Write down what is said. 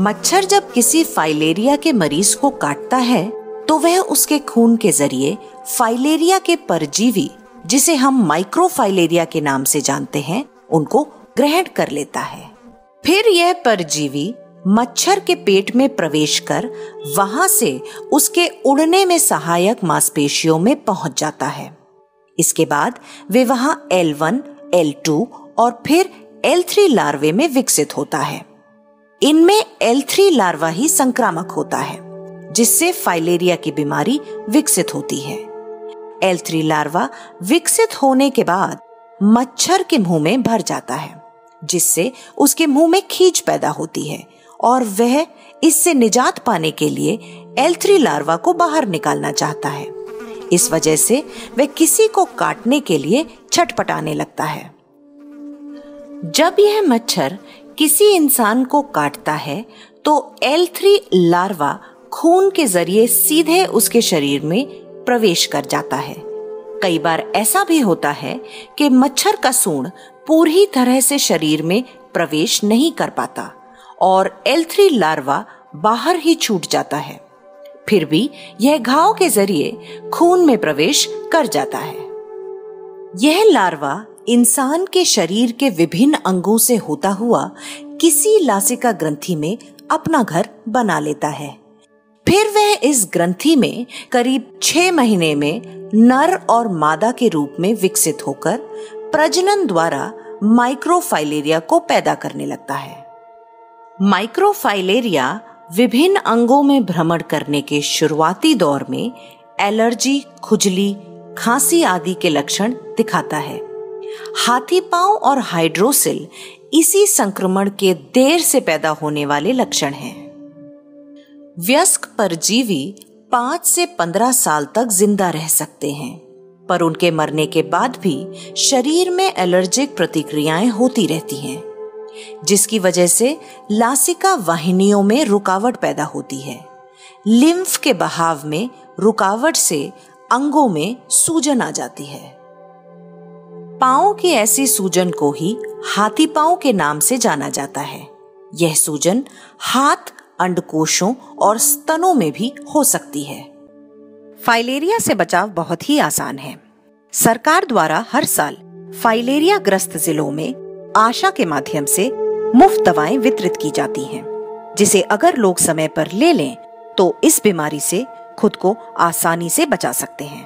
मच्छर जब किसी फाइलेरिया के मरीज को काटता है तो वह उसके खून के जरिए फाइलेरिया के परजीवी, जिसे हम माइक्रोफाइलेरिया के नाम से जानते हैं, उनको ग्रहण कर लेता है। फिर यह परजीवी मच्छर के पेट में प्रवेश कर वहां से उसके उड़ने में सहायक मांसपेशियों में पहुंच जाता है। इसके बाद वे वहां L1, L2 और फिर L3 लार्वे में विकसित होता है। इनमें L3 लार्वा ही संक्रामक होता है, जिससे फाइलेरिया की बीमारी विकसित होती है। L3 लार्वा विकसित होने के बाद मच्छर के मुंह में भर जाता है, जिससे उसके मुंह में खींच पैदा होती है और वह इससे निजात पाने के लिए L3 लार्वा को बाहर निकालना चाहता है। इस वजह से वह किसी को काटने के लिए छटपटाने लगता है। जब यह मच्छर किसी इंसान को काटता है तो L3 लार्वा खून के जरिए सीधे उसके शरीर में प्रवेश कर जाता है। कई बार ऐसा भी होता है कि मच्छर का सूंड पूरी तरह से शरीर में प्रवेश नहीं कर पाता और L3 लार्वा बाहर ही छूट जाता है। फिर भी यह घाव के जरिए खून में प्रवेश कर जाता है। यह लार्वा इंसान के शरीर के विभिन्न अंगों से होता हुआ किसी लासिका ग्रंथि में अपना घर बना लेता है। फिर वह इस ग्रंथि में करीब 6 महीने में नर और मादा के रूप में विकसित होकर प्रजनन द्वारा माइक्रोफाइलेरिया को पैदा करने लगता है। माइक्रोफाइलेरिया विभिन्न अंगों में भ्रमण करने के शुरुआती दौर में एलर्जी, खुजली, खांसी आदि के लक्षण दिखाता है। हाथी पांव और हाइड्रोसिल इसी संक्रमण के देर से पैदा होने वाले लक्षण हैं। वयस्क परजीवी 5 से 15 साल तक जिंदा रह सकते हैं, पर उनके मरने के बाद भी शरीर में एलर्जिक प्रतिक्रियाएं होती रहती हैं, जिसकी वजह से लासिका वाहिनियों में रुकावट पैदा होती है। लिम्फ के बहाव में रुकावट से अंगों में सूजन आ जाती है। पांव की ऐसी सूजन को ही हाथी पांव के नाम से जाना जाता है। यह सूजन हाथ, अंडकोशों और स्तनों में भी हो सकती है। फाइलेरिया से बचाव बहुत ही आसान है। सरकार द्वारा हर साल फाइलेरिया ग्रस्त जिलों में आशा के माध्यम से मुफ्त दवाएं वितरित की जाती हैं, जिसे अगर लोग समय पर ले लें तो इस बीमारी से खुद को आसानी से बचा सकते हैं।